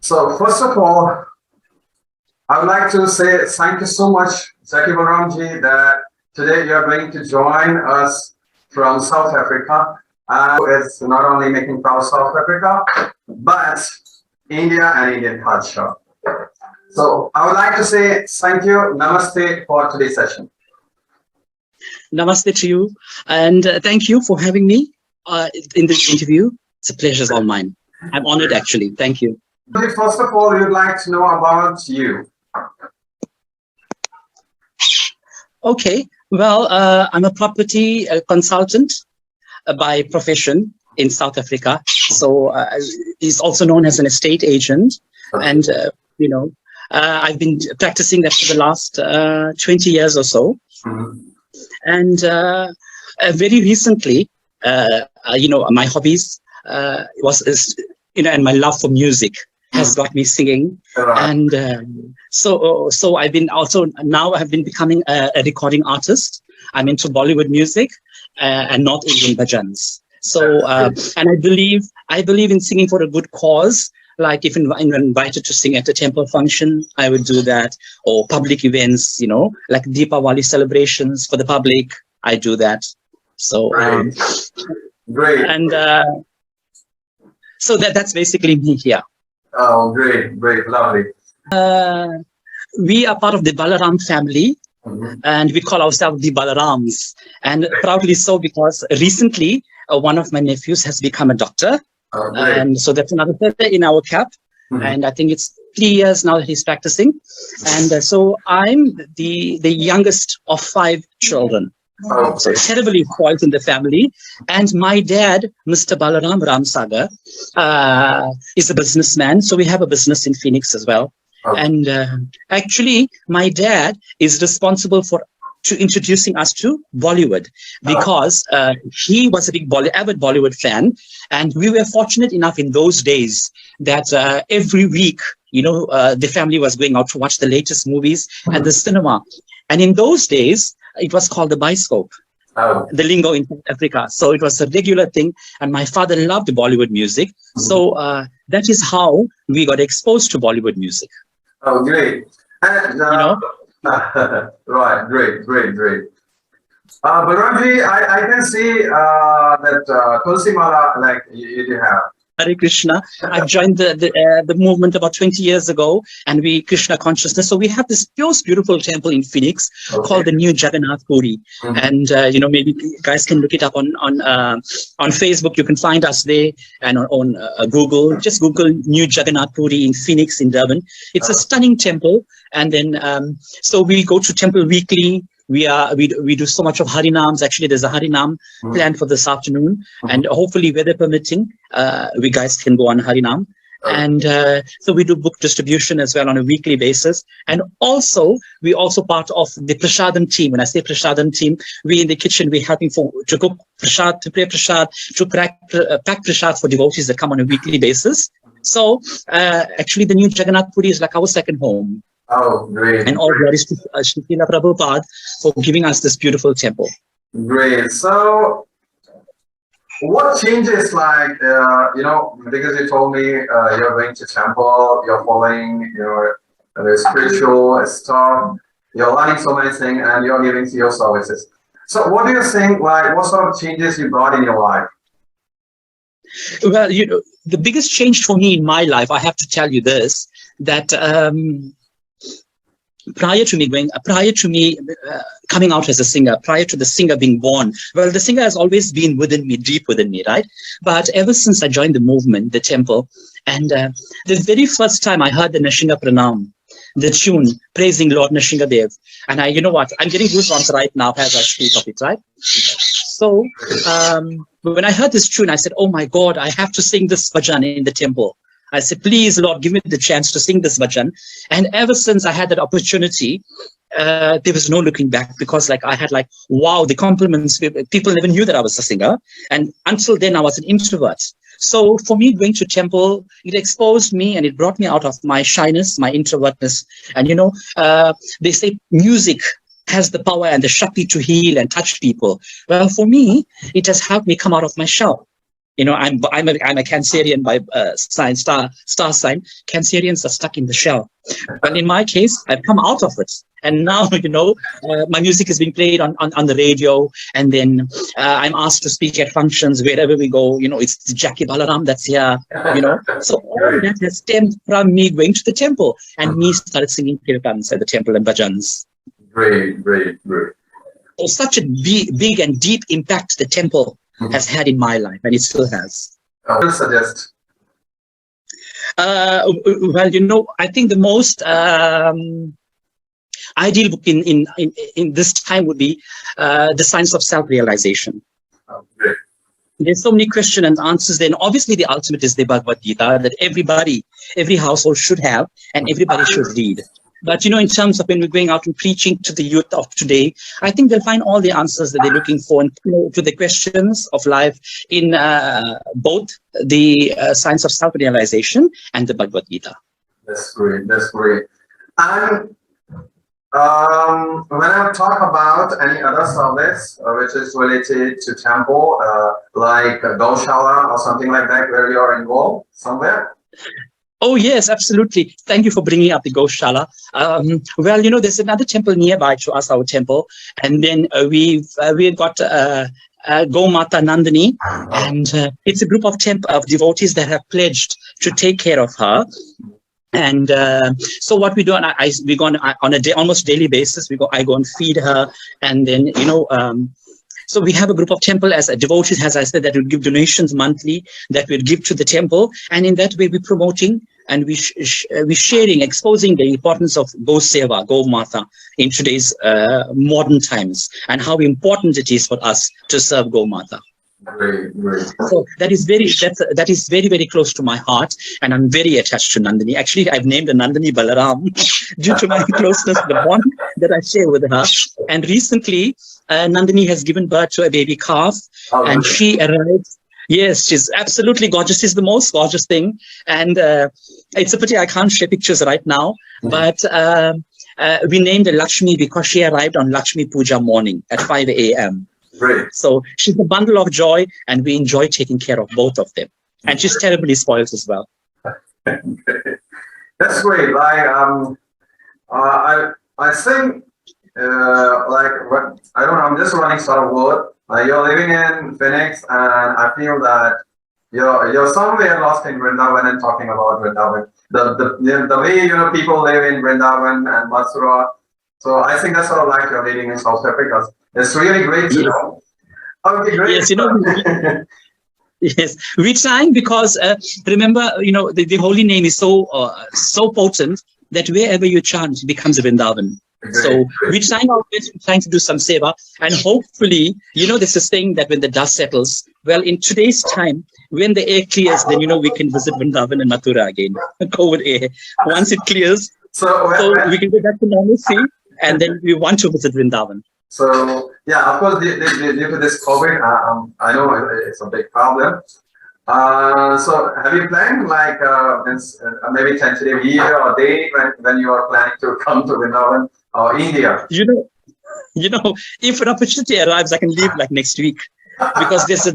So first of all, I would like to say thank you so much, Zaki Baramji, that today you are going to join us from South Africa. It's not only making proud South Africa, but India and Indian culture. So I would like to say thank you, namaste for today's session. Namaste to you, and thank you for having me in this interview. It's a pleasure all mine. I'm honored, actually. Thank you. First of all, we'd like to know about you. Okay, well, I'm a property consultant by profession in South Africa. So he's also known as an estate agent. And, I've been practicing that for the last 20 years or so. And very recently, my hobbies and my love for music has got me singing. And so I've been becoming a recording artist. I'm into Bollywood music and North Indian bhajans. So and I believe in singing for a good cause. Like if I'm invited to sing at a temple function, I would do that, or public events, like Deepavali celebrations for the public, I do that. So great. And so that's basically me here. Oh, great, lovely. We are part of the Balaram family, and we call ourselves the Balarams, and proudly so, because recently one of my nephews has become a doctor. And so that's another feather in our cap. And I think it's 3 years now that he's practicing. And so I'm the youngest of 5 children. So terribly spoiled in the family. And my dad, Mr. Balaram Ramsagar, is a businessman. So we have a business in Phoenix as well. And actually, my dad is responsible for introducing us to Bollywood, because he was a big avid Bollywood fan, and we were fortunate enough in those days that every week, the family was going out to watch the latest movies at the cinema. And in those days, it was called the bioscope, the lingo in South Africa. So it was a regular thing, and my father loved Bollywood music. So that is how we got exposed to Bollywood music. Oh, great. And, right, great. Baramji, I can see that Tulsi Mala, like you do have. Hare Krishna. I joined the movement about 20 years ago, and we Krishna consciousness. So we have this most beautiful temple in Phoenix called the New Jagannath Puri, and maybe you guys can look it up on Facebook. You can find us there, and on Google. Just Google New Jagannath Puri in Phoenix, in Durban. It's a stunning temple, and then so we go to temple weekly. We do so much of Harinams. Actually, there's a Harinam planned for this afternoon, and hopefully, weather permitting, we guys can go on Harinam. And so we do book distribution as well on a weekly basis. And also, we also part of the Prasadam team. When I say Prasadam team, we in the kitchen, we're helping to cook Prasad, to prepare Prasad, to pack Prasad for devotees that come on a weekly basis. So actually, the New Jagannath Puri is like our second home. Oh, great. And all glories to Srila Prabhupada for giving us this beautiful temple. Great. So, what changes, like, because you told me you're going to temple, you're following your spiritual stuff, you're learning so many things, and you're giving to your services. So, what do you think, like, what sort of changes you brought in your life? Well, the biggest change for me in my life, I have to tell you this, that prior to me coming out as a singer, prior to the singer being born, well, the singer has always been within me, deep within me, right? But ever since I joined the movement, the temple, and the very first time I heard the Nashinga Pranam, the tune praising Lord Nashingadev, and I'm getting goosebumps right now as I speak of it, right? So when I heard this tune, I said, oh my God, I have to sing this bhajan in the temple. I said, please, Lord, give me the chance to sing this bhajan. And ever since I had that opportunity, there was no looking back, because I had wow, the compliments, people never knew that I was a singer. And until then, I was an introvert. So for me, going to temple, it exposed me and it brought me out of my shyness, my introvertness. And, they say music has the power and the shakti to heal and touch people. Well, for me, it has helped me come out of my shell. I'm a Cancerian by sign, star sign. Cancerians are stuck in the shell. But in my case, I've come out of it. And now, my music is being played on the radio. And then I'm asked to speak at functions wherever we go. It's Jackie Balaram that's here, So all that has stemmed from me going to the temple and me started singing kirtans at the temple and bhajans. Great, great, great. So such a big and deep impact the temple has had in my life, and it still has. I will suggest. Well, I think the most ideal book in this time would be The Science of Self-Realization. Oh, great. There's so many questions and answers there. And obviously, the ultimate is the Bhagavad Gita that every household should have, and everybody should read. But, in terms of when we're going out and preaching to the youth of today, I think they'll find all the answers that they're looking for to the questions of life in both the Science of Self-Realization and the Bhagavad Gita. That's great. That's great. And when I talk about any other service which is related to temple, like Gaushala or something like that, where you are involved somewhere? Oh, yes, absolutely. Thank you for bringing up the Gaushala. Well, there's another temple nearby to us, our temple. And then we've got Go Mata Nandini. And it's a group of devotees that have pledged to take care of her. And so what we do, we go on a almost daily basis, I go and feed her. And then, so we have a group of temple as a devotees, as I said, that will give donations monthly that we'll give to the temple. And in that way, we're promoting and we're sharing, exposing the importance of Go Seva, Go Mata in today's modern times and how important it is for us to serve Go Mata. Great, great. So that is very, very close to my heart, and I'm very attached to Nandini. Actually, I've named her Nandini Balaram due to my closeness, the bond that I share with her. And recently, Nandini has given birth to a baby calf, and she arrived. Yes, she's absolutely gorgeous. She's the most gorgeous thing, and it's a pity I can't share pictures right now. But we named her Lakshmi because she arrived on Lakshmi Puja morning at 5 a.m. Great. So she's a bundle of joy, and we enjoy taking care of both of them. And she's terribly spoiled as well. That's great. I think, I don't know, I'm just running sort of word. You're living in Phoenix, and I feel that you're somewhere lost in Vrindavan and talking about Vrindavan. The way people live in Vrindavan and Mathura. So I think that's sort of like you're living in South Africa. It's really great to know. Okay, great. Yes, yes, we're trying because remember, the holy name is so potent that wherever you chant, it becomes a Vrindavan. Great, so great. we're trying our best, we're trying to do some seva, and hopefully, this is saying that when the dust settles, well, in today's time, when the air clears, then we can visit Vrindavan and Mathura again. COVID air. Once it clears, so we can go back to normalcy, and then we want to visit Vrindavan. So yeah, of course, due to this COVID, I know it's a big problem. So have you planned like maybe tentative year or date when you are planning to come to Vrindavan or India? If an opportunity arrives, I can leave like next week. Because there's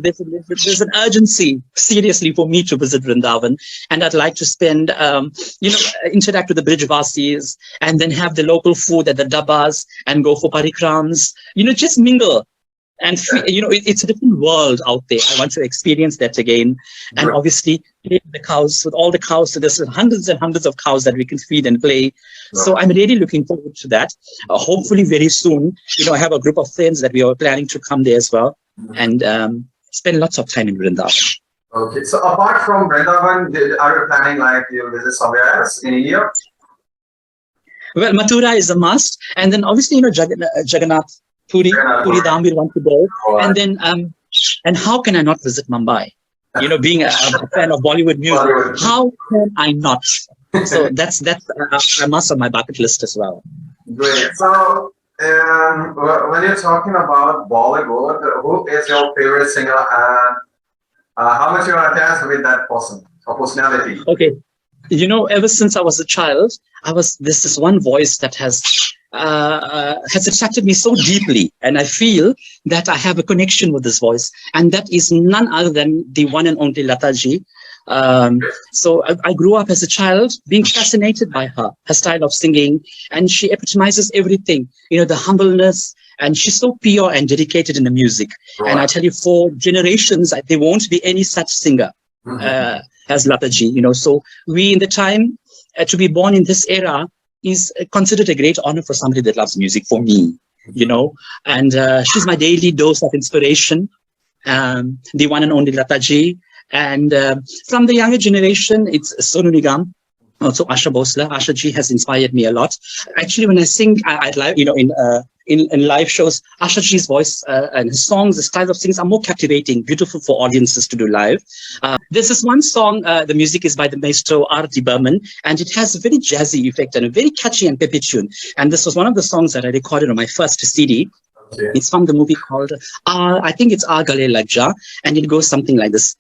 an urgency, seriously, for me to visit Vrindavan, and I'd like to spend, interact with the Brijvasis, and then have the local food at the dabbas, and go for parikrams, just mingle, and it's a different world out there. I want to experience that again, and obviously the cows, with all the cows. So there's hundreds and hundreds of cows that we can feed and play. So I'm really looking forward to that. Hopefully, very soon, I have a group of friends that we are planning to come there as well. And spend lots of time in Vrindavan. Okay, so apart from Vrindavan, are you planning like you'll visit somewhere else in India? Well, Mathura is a must, and then obviously Jagannath, Puri Dham we want to go, and then and how can I not visit Mumbai? Being a fan of Bollywood music, how can I not? So that's a must on my bucket list as well. Great. So. When you're talking about Bollywood, who is your favorite singer and how much you are attached with that person or personality? Okay, ever since I was a child, there's this one voice that has has attracted me so deeply, and I feel that I have a connection with this voice, and that is none other than the one and only Lataji. So I grew up as a child being fascinated by her style of singing, and she epitomizes everything, the humbleness, and she's so pure and dedicated in the music. And I tell you, for generations, there won't be any such singer as Lataji, so we in the time to be born in this era is considered a great honor for somebody that loves music, for me, and she's my daily dose of inspiration, the one and only Lataji. And from the younger generation, it's Sonu Nigam, also Asha Bhosle. Asha ji has inspired me a lot. Actually, when I sing, I live, in live shows, Asha ji's voice and his songs, the style of things are more captivating, beautiful for audiences to do live. There's this one song, the music is by the maestro R.D. Burman, and it has a very jazzy effect and a very catchy and peppy tune. And this was one of the songs that I recorded on my first CD. Okay. It's from the movie called, I think it's Aa Gale Lag Ja, and it goes something like this.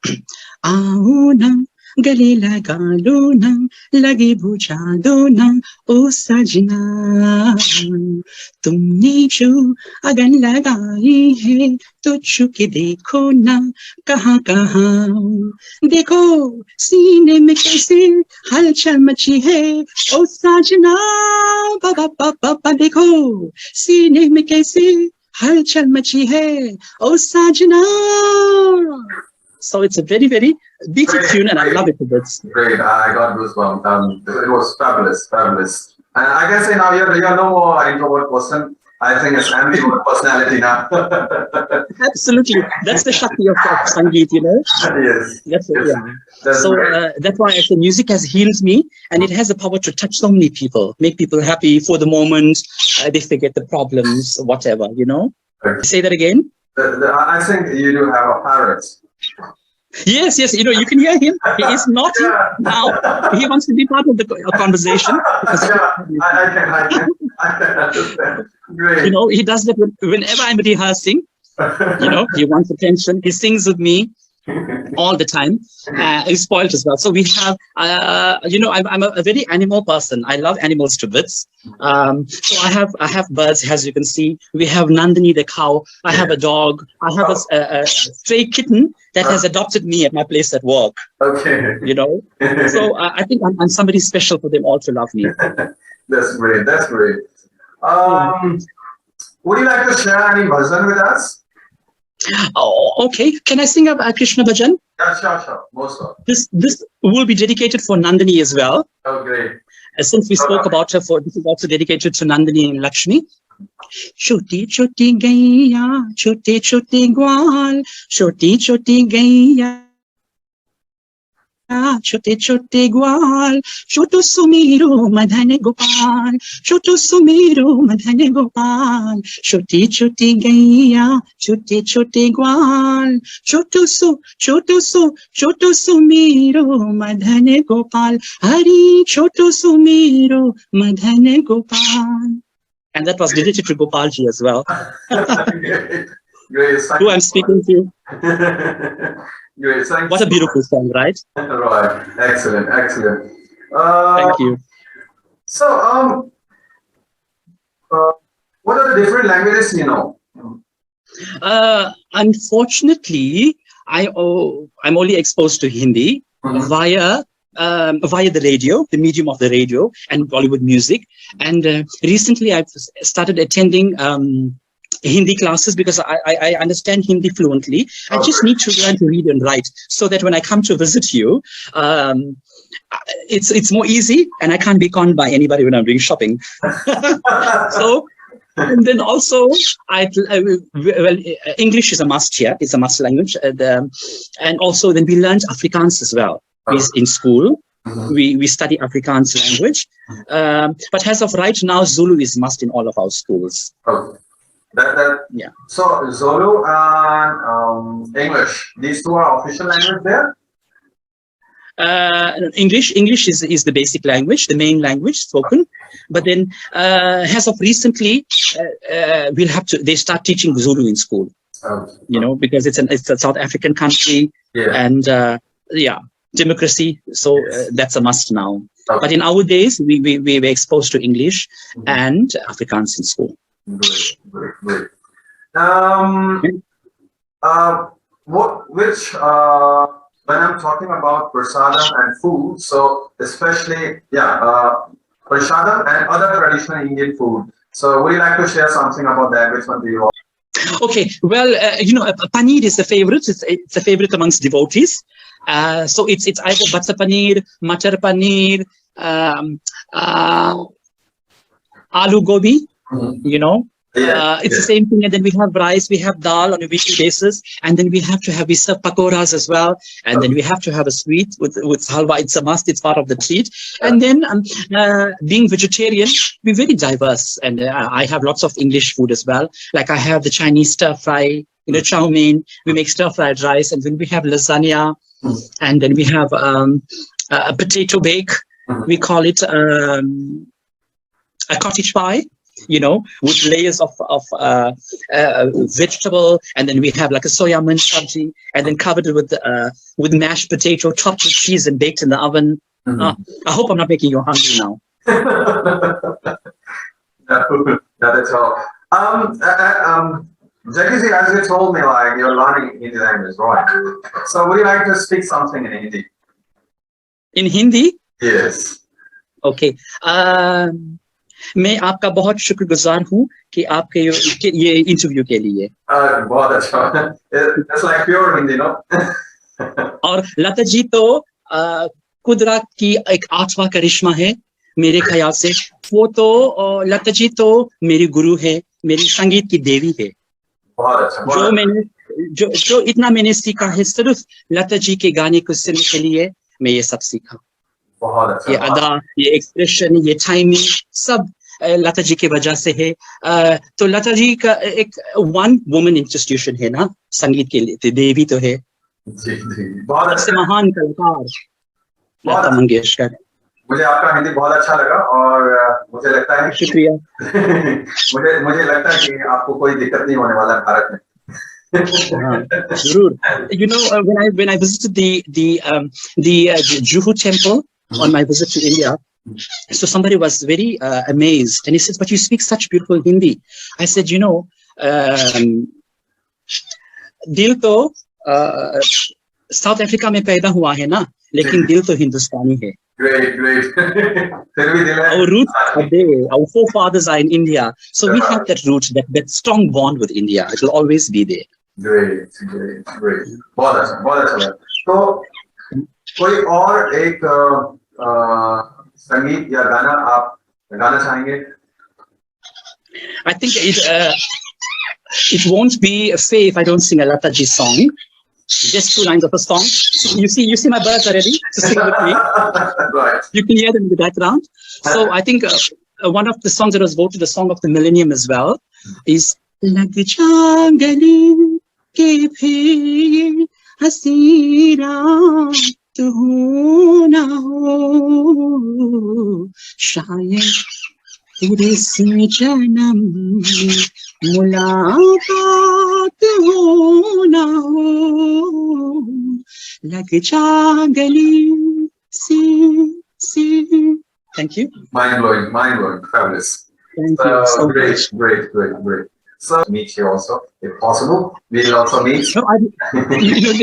Aao na, gale laga lo na, lage bujha do na, o sajna. Tumne jo agan lagai hai, to chuke dekho na, kahan kahan. Dekho, seene mein kaise halchal machi hai, o sajna. Ba ba ba ba ba, dekho, seene mein kaise halchal machi hai, o sajna. So it's a very, very beaty tune, and I love it. Great, I got goosebumps. It was fabulous, fabulous. And I can say now you're no more introvert person. I think it's ambivert personality now. Absolutely, that's the shakti of Sangeet, Yes. That's it, yeah. So that's why I say music has healed me, and it has the power to touch so many people, make people happy for the moment. They forget the problems, whatever, Okay. Say that again. I think you do have a parrot. Yes, you can hear him. He is naughty now. He wants to be part of the conversation. I can understand. Great. He does that whenever I'm rehearsing. He wants attention. He sings with me all the time. He's spoiled as well. So we have, I'm a very animal person. I love animals to bits. So I have birds, as you can see. We have Nandini the cow. I have a dog. I have a stray kitten that has adopted me at my place at work. Okay. So I think I'm somebody special for them all to love me. That's great. That's great. Would you like to share any bhajan with us? Oh, okay. Can I sing a Krishna bhajan? Yeah, sure. Most of. This will be dedicated for Nandini as well. Oh, great. Since we spoke about her, this is also dedicated to Nandini and Lakshmi. Choti choti gaiya, chote chote gwal, choti choti gaiya, chote chote gwal, choto sumiru madhane gopal, choto sumiru madhane gopal, choti choti gaiya, chote chote gwal, choto sumiru madhane gopal, hari choto sumiru madhane gopal. And that was dedicated to Gopalji as well. Great. Who I'm speaking to. Great. What a beautiful song, right? Right. Excellent. Thank you. So, what are the different languages you know? Unfortunately, I'm only exposed to Hindi via the radio, the medium of the radio and Bollywood music. And recently I've started attending Hindi classes because I understand Hindi fluently. I just need to learn to read and write so that when I come to visit you, it's more easy and I can't be conned by anybody when I'm doing shopping. So, and then also, English is a must here. It's a must language. And also then we learned Afrikaans as well. In school, we study Afrikaans language, but as of right now, Zulu is must in all of our schools. Okay. Yeah. So Zulu and English, these two are official language there? English is the basic language, the main language spoken. But then, as of recently, they start teaching Zulu in school. Okay. Because it's a South African country, and democracy. So that's a must now. But in our days, we were exposed to English and Afrikaans in school. Great, great, great. When I'm talking about prasadam and food, so especially, prasadam and other traditional Indian food. So would you like to share something about that? Which one do you want? Okay, well, paneer is a favorite. It's a favorite amongst devotees. So it's either butter paneer, matar paneer, aloo gobi, it's the same thing. And then we have rice, we have dal on a weekly basis, and then we serve pakoras as well, and then we have to have a sweet with halwa. It's a must. It's part of the treat. And then being vegetarian, we're very diverse, and I have lots of English food as well. Like I have the Chinese stir fry, chow mein. We make stir fried rice, and then we have lasagna, and then we have a potato bake. We call it a cottage pie. With layers of vegetable, and then we have like a soya munch sabji, and then covered it with mashed potato, topped with cheese, and baked in the oven. I hope I'm not making you hungry now. Not at all. Jackie, as you told me, like you're learning Hindi language, right? So would you like to speak something in Hindi? In Hindi? Yes. Okay. मैं आपका बहुत शुक्रगुजार हूँ कि आपके ये interview के लिए। बहुत अच्छा। It's like pure Hindi, no? और लता जी तो कुदरत की एक आठवां करिश्मा है मेरे ख्याल से। वो तो लता जी तो मेरी गुरु है, मेरी संगीत की देवी है। बहुत अच्छा। जो इतना मैंने सीखा है सिर्फ लता जी के गाने को सुनने के लिए मैं ये सब सीखा। बहुत अच्छा। ये अदा, ये एक्सप्रेशन, ये टाइमिंग सब लता जी की वजह से है। तो लता जी का एक वन वुमन इंस्टीट्यूशन है ना संगीत के लिए, देवी तो है। सबसे महान कलाकार लता मंगेशकर। मुझे आपका हिंदी बहुत अच्छा लगा और मुझे लगता है शुक्रिया। मुझे लगता है कि आपको कोई दिक्कत नहीं होने वाला भारत में। जरूर। when I visited the Juhu temple on my visit to India, so somebody was very amazed, and he said, "But you speak such beautiful Hindi." I said, दिल तो साउथ अफ्रीका में पैदा हुआ है ना, लेकिन दिल तो हिंदुस्तानी है। Great. Our roots are there. Our forefathers are in India, so we have that root, that strong bond with India. It will always be there. Great. बहुत अच्छा। तो कोई और एक संगीत या गाना आप गाना चाहेंगे? I think it won't be fair if I don't sing a Lata Ji song. Just 2 lines of a song. You see my birds are ready to sing with me. Right. You can hear them in the background. So I think one of the songs that was voted the song of the millennium as well is Lag ja gali ke phir hasi raat ho na ho shayad तेरे से जन्म मुलाकात हो ना हो लग जा गली से। Thank you. Mind blowing, fabulous. Thank you so much. Great. So meet you also, if possible. We'll also meet. No,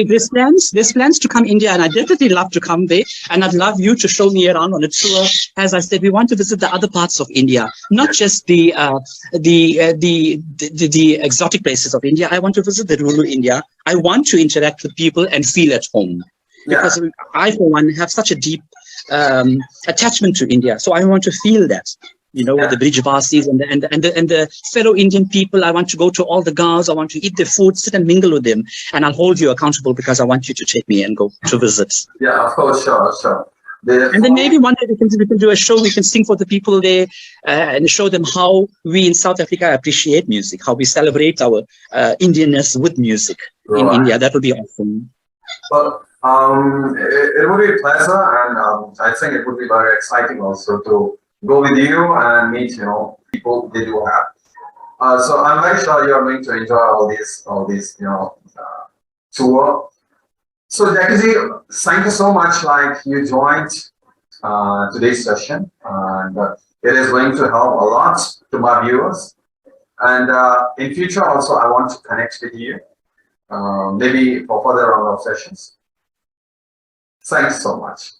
there's plans to come India, and I definitely love to come there. And I'd love you to show me around on a tour. As I said, we want to visit the other parts of India, not just the exotic places of India. I want to visit the rural India. I want to interact with people and feel at home, because I, for one, have such a deep attachment to India. So I want to feel that. With the Brijvasis and the fellow Indian people. I want to go to all the gaons. I want to eat their food, sit and mingle with them, and I'll hold you accountable because I want you to take me and go to visit. Yeah, of course, sure. And then maybe one day we can do a show. We can sing for the people there and show them how we in South Africa appreciate music, how we celebrate our Indianness with music in India. That would be awesome. Well, it would be a pleasure, and I think it would be very exciting also to go with you and meet, people they do have. So I'm very sure you're going to enjoy all these, tour. So Jackie, thank you so much. Like you joined today's session, and it is going to help a lot to my viewers. And in future also, I want to connect with you, maybe for further round of sessions. Thanks so much.